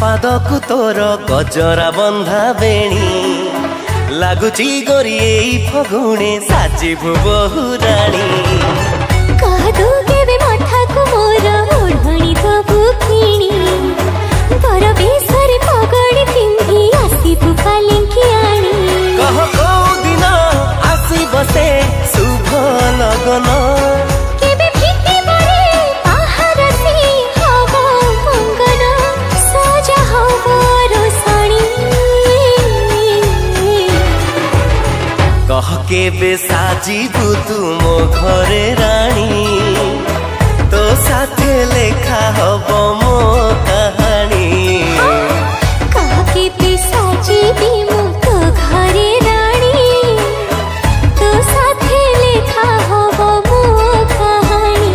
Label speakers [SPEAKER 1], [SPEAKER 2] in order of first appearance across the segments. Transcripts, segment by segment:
[SPEAKER 1] पादकु तोर गजरा बंधा बेणी लगुची गोरी फगुणे साजिबु बहुराणी
[SPEAKER 2] कहदु केबे मठाकु मोर ओढ़णी दबु किणी बर बेसरे पगड़ी पिंधी आसिबु पालिंकी आणी
[SPEAKER 1] कह को दिन आसी बसे शुभ लगन
[SPEAKER 2] केबे फीके पड़े बाहर से हवा मंगन सजा हवा रोसणी
[SPEAKER 1] कह केबे साजिबु तू मो घरे रानी तो साथे लेखा हब मो कहानी
[SPEAKER 2] कह केबे साजिबी मु तो घरे रानी तो साथे लेखा हब मो कहानी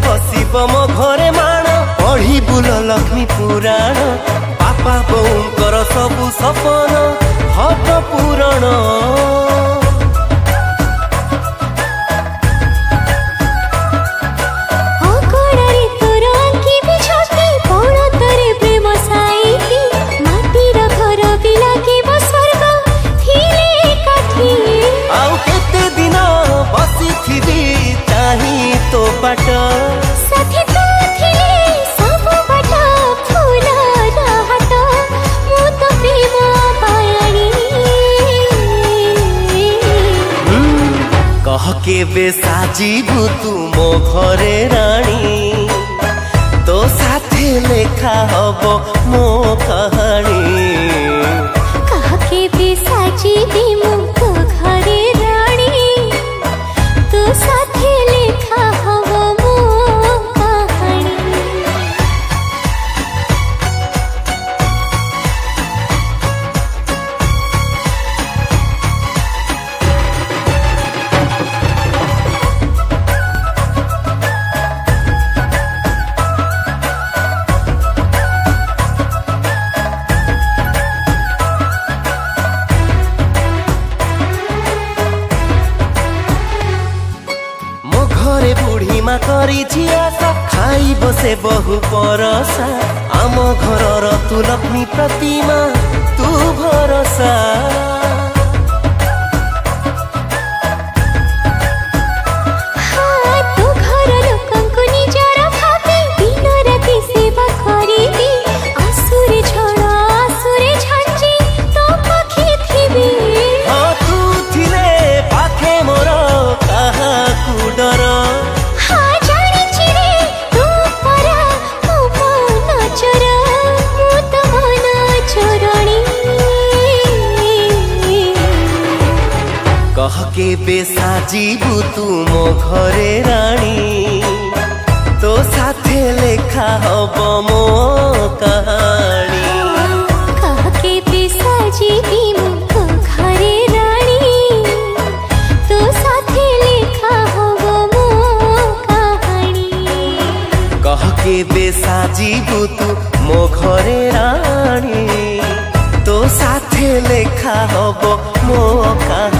[SPEAKER 1] बसिब मो घरे माण पढ़ी बुल लक्ष्मी पुराण बापा बोऊंकर सबु सपन हब पूरण
[SPEAKER 2] अगड़ारे तोर आंखी छाती पण तोरे प्रेम साईती माटीर घर भी लागिब स्वर्ग थिले काठी
[SPEAKER 1] आउ केते दिन बसिथिबी चाही तो बाट
[SPEAKER 2] साथी तो थिले सब बाट फूल हाट मु तो प्रेम पायाणी
[SPEAKER 1] कह केबे साजिबु तू मो घरे रानी तो साथे लेखा हब मो कहानी
[SPEAKER 2] कह केबे साजिबी मु तो घरे रानी तो साथे लेखा हब मो कहानी
[SPEAKER 1] मो घरे बुढ़ी मा करी आशा खाई बसे बहु परसा आम घरर तू लक्ष्मी प्रतिमा तू भरसा
[SPEAKER 2] हाँ तो घर लोकंकु निजर भाबी दिन राति सेवा करिबी आसुरे झड़ आसुरे झांची तो पाखे थिबी
[SPEAKER 1] हाँ तू थिले पाखे मोर कहा कु डर
[SPEAKER 2] हाँ जानिछि रे तू परा मो मन चोर मु तो मन चोरणी
[SPEAKER 1] कह केबे साजिबु तू मो घरे रानी तो साथे लेखा हब मो कहानी
[SPEAKER 2] कह केबे साजिबी मु तो घरे रानी तो साथे लेखा हब मो कहानी
[SPEAKER 1] कह केबे साजिबु तू मो घरे रानी तो साथे लेखा हब मो कहानी।